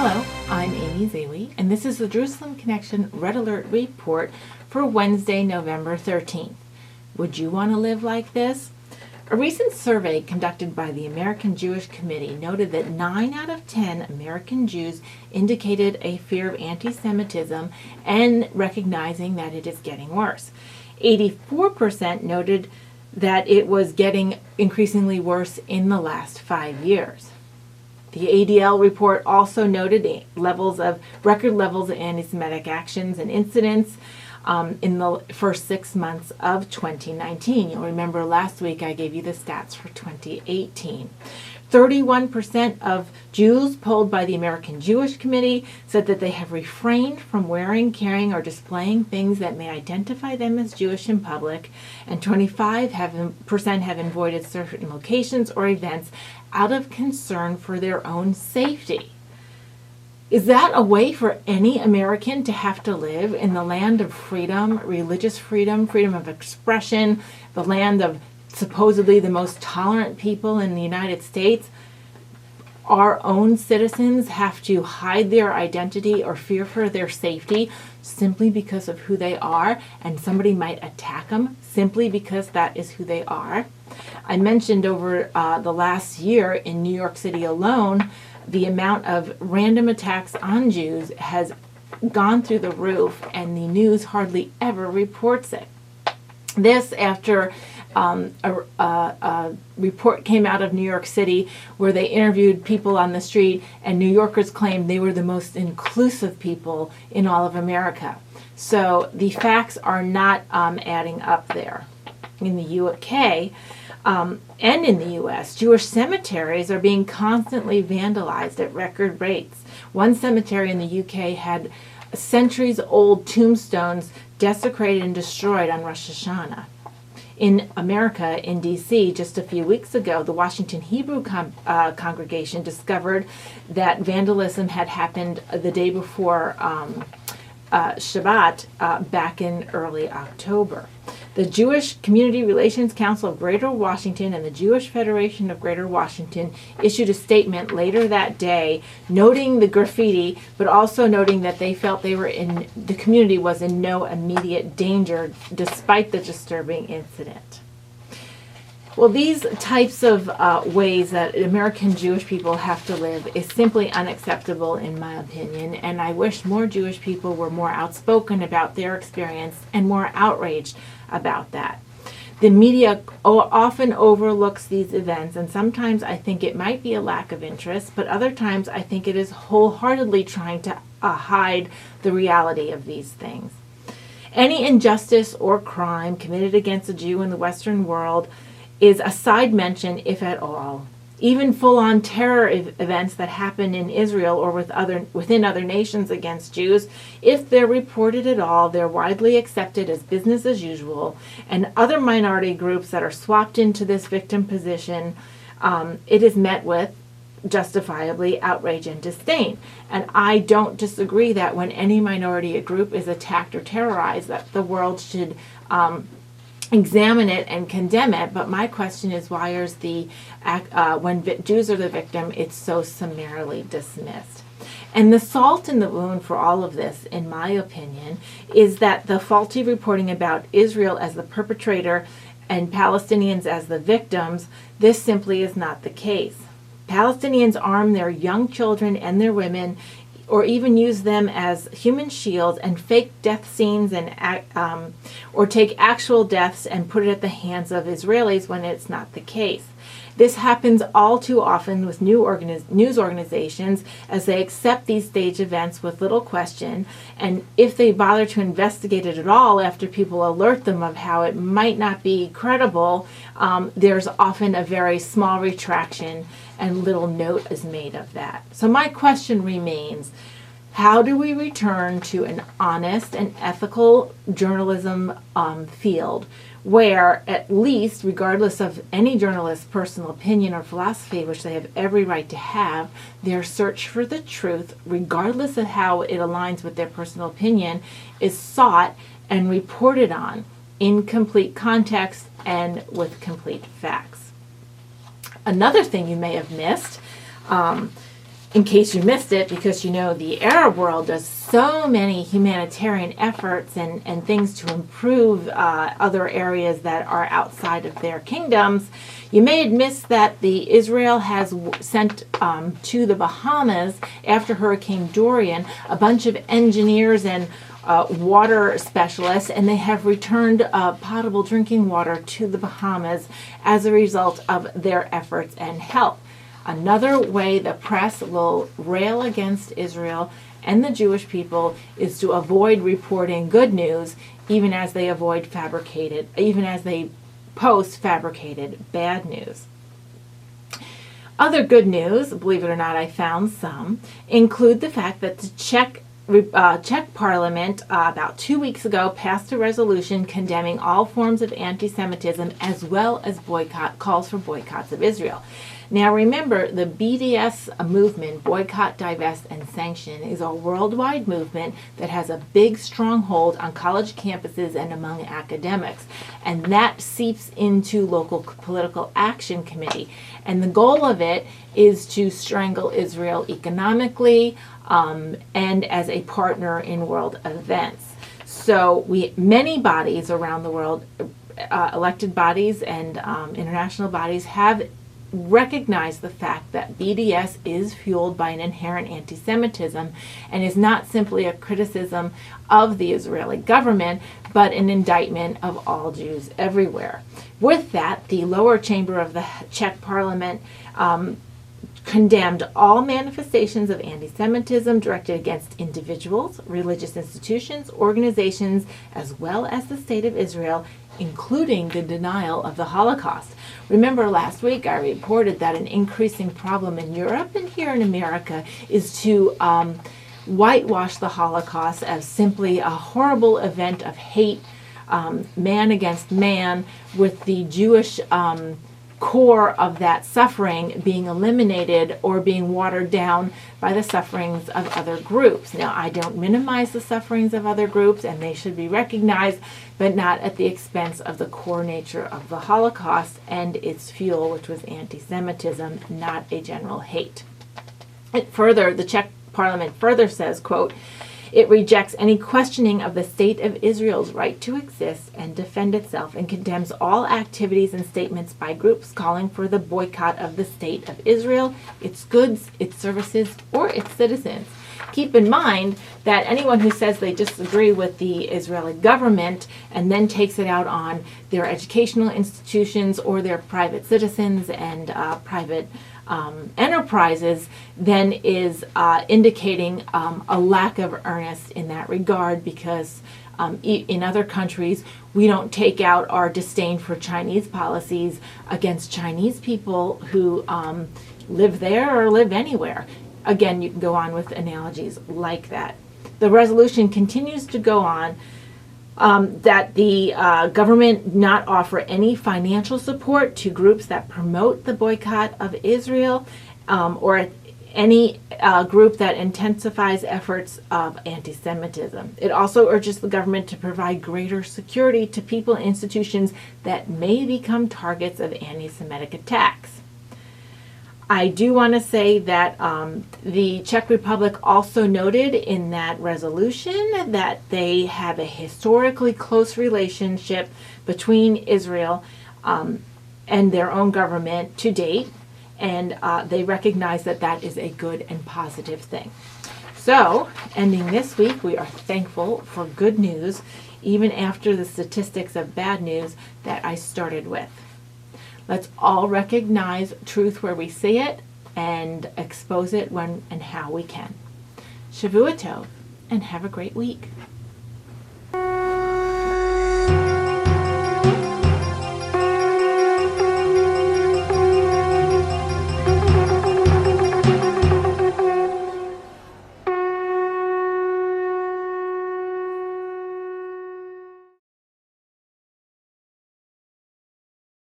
Hello, I'm Amy Zawi, and this is the Jerusalem Connection Red Alert Report for Wednesday, November 13th. Would you want to live like this? A recent survey conducted by the American Jewish Committee noted that 9 out of 10 American Jews indicated a fear of anti-Semitism and recognizing that it is getting worse. 84% noted that it was getting increasingly worse in the last 5 years. The ADL report also noted record levels of anti-Semitic actions and incidents in the first 6 months of 2019. You'll remember last week I gave you the stats for 2018. 31% of Jews polled by the American Jewish Committee said that they have refrained from wearing, carrying, or displaying things that may identify them as Jewish in public, and 25% have avoided certain locations or events out of concern for their own safety. Is that a way for any American to have to live in the land of freedom, religious freedom, freedom of expression, the land of supposedly the most tolerant people in the United States? Our own citizens have to hide their identity or fear for their safety simply because of who they are, and somebody might attack them simply because that is who they are. I mentioned over the last year in New York City alone, the amount of random attacks on Jews has gone through the roof, and the news hardly ever reports it. This after a report came out of New York City where they interviewed people on the street, and New Yorkers claimed they were the most inclusive people in all of America. So the facts are not adding up there. In the UK and in the US, Jewish cemeteries are being constantly vandalized at record rates. One cemetery in the UK had centuries-old tombstones desecrated and destroyed on Rosh Hashanah. In America, in D.C., just a few weeks ago, the Washington Hebrew congregation discovered that vandalism had happened the day before Shabbat back in early October. The Jewish Community Relations Council of Greater Washington and the Jewish Federation of Greater Washington issued a statement later that day noting the graffiti, but also noting that they felt the community was in no immediate danger despite the disturbing incident. Well, these types of ways that American Jewish people have to live is simply unacceptable in my opinion, and I wish more Jewish people were more outspoken about their experience and more outraged about that. The media often overlooks these events, and sometimes I think it might be a lack of interest, but other times I think it is wholeheartedly trying to hide the reality of these things. Any injustice or crime committed against a Jew in the Western world is a side mention, if at all. Even full-on terror events that happen in Israel or within other nations against Jews, if they're reported at all, they're widely accepted as business as usual. And other minority groups that are swapped into this victim position, it is met with, justifiably, outrage and disdain. And I don't disagree that when any minority group is attacked or terrorized, that the world should examine it and condemn it, but my question is, why is when Jews are the victim, it's so summarily dismissed? And the salt in the wound for all of this, in my opinion, is that the faulty reporting about Israel as the perpetrator and Palestinians as the victims, this simply is not the case. Palestinians arm their young children and their women, or even use them as human shields and fake death scenes or take actual deaths and put it at the hands of Israelis when it's not the case. This happens all too often with news organizations as they accept these staged events with little question, and if they bother to investigate it at all after people alert them of how it might not be credible, there's often a very small retraction and little note is made of that. So my question remains, how do we return to an honest and ethical journalism field where, at least, regardless of any journalist's personal opinion or philosophy, which they have every right to have, their search for the truth, regardless of how it aligns with their personal opinion, is sought and reported on in complete context and with complete facts? Another thing you may have missed, in case you missed it, because you know the Arab world does so many humanitarian efforts and things to improve other areas that are outside of their kingdoms, you may have missed that the Israel has sent to the Bahamas after Hurricane Dorian a bunch of engineers and water specialists, and they have returned potable drinking water to the Bahamas as a result of their efforts and help. Another way the press will rail against Israel and the Jewish people is to avoid reporting good news, even as they post fabricated bad news. Other good news, believe it or not, I found some, include the fact that the Czech Parliament about 2 weeks ago passed a resolution condemning all forms of anti-Semitism as well as calls for boycotts of Israel. Now remember, the BDS movement, Boycott, Divest, and Sanction, is a worldwide movement that has a big stronghold on college campuses and among academics. And that seeps into local political action committee. And the goal of it is to strangle Israel economically and as a partner in world events. So many bodies around the world, elected bodies and international bodies, have recognize the fact that BDS is fueled by an inherent anti-Semitism and is not simply a criticism of the Israeli government, but an indictment of all Jews everywhere. With that, the lower chamber of the Czech Parliament condemned all manifestations of anti-Semitism directed against individuals, religious institutions, organizations, as well as the state of Israel, including the denial of the Holocaust. Remember last week I reported that an increasing problem in Europe and here in America is to whitewash the Holocaust as simply a horrible event of hate, man against man, with the Jewish core of that suffering being eliminated or being watered down by the sufferings of other groups. Now, I don't minimize the sufferings of other groups, and they should be recognized, but not at the expense of the core nature of the Holocaust and its fuel, which was anti-Semitism, not a general hate. And further, the Czech Parliament further says, quote, "It rejects any questioning of the state of Israel's right to exist and defend itself and condemns all activities and statements by groups calling for the boycott of the state of Israel, its goods, its services, or its citizens." Keep in mind that anyone who says they disagree with the Israeli government and then takes it out on their educational institutions or their private citizens and private enterprises then is indicating a lack of earnest in that regard, because in other countries we don't take out our disdain for Chinese policies against Chinese people who live there or live anywhere. Again, you can go on with analogies like that. The resolution continues to go on that the government not offer any financial support to groups that promote the boycott of Israel or any group that intensifies efforts of anti-Semitism. It also urges the government to provide greater security to people and institutions that may become targets of anti-Semitic attacks. I do want to say that the Czech Republic also noted in that resolution that they have a historically close relationship between Israel and their own government to date, and they recognize that that is a good and positive thing. So, ending this week, we are thankful for good news, even after the statistics of bad news that I started with. Let's all recognize truth where we see it and expose it when and how we can. Shavua Tov, and have a great week.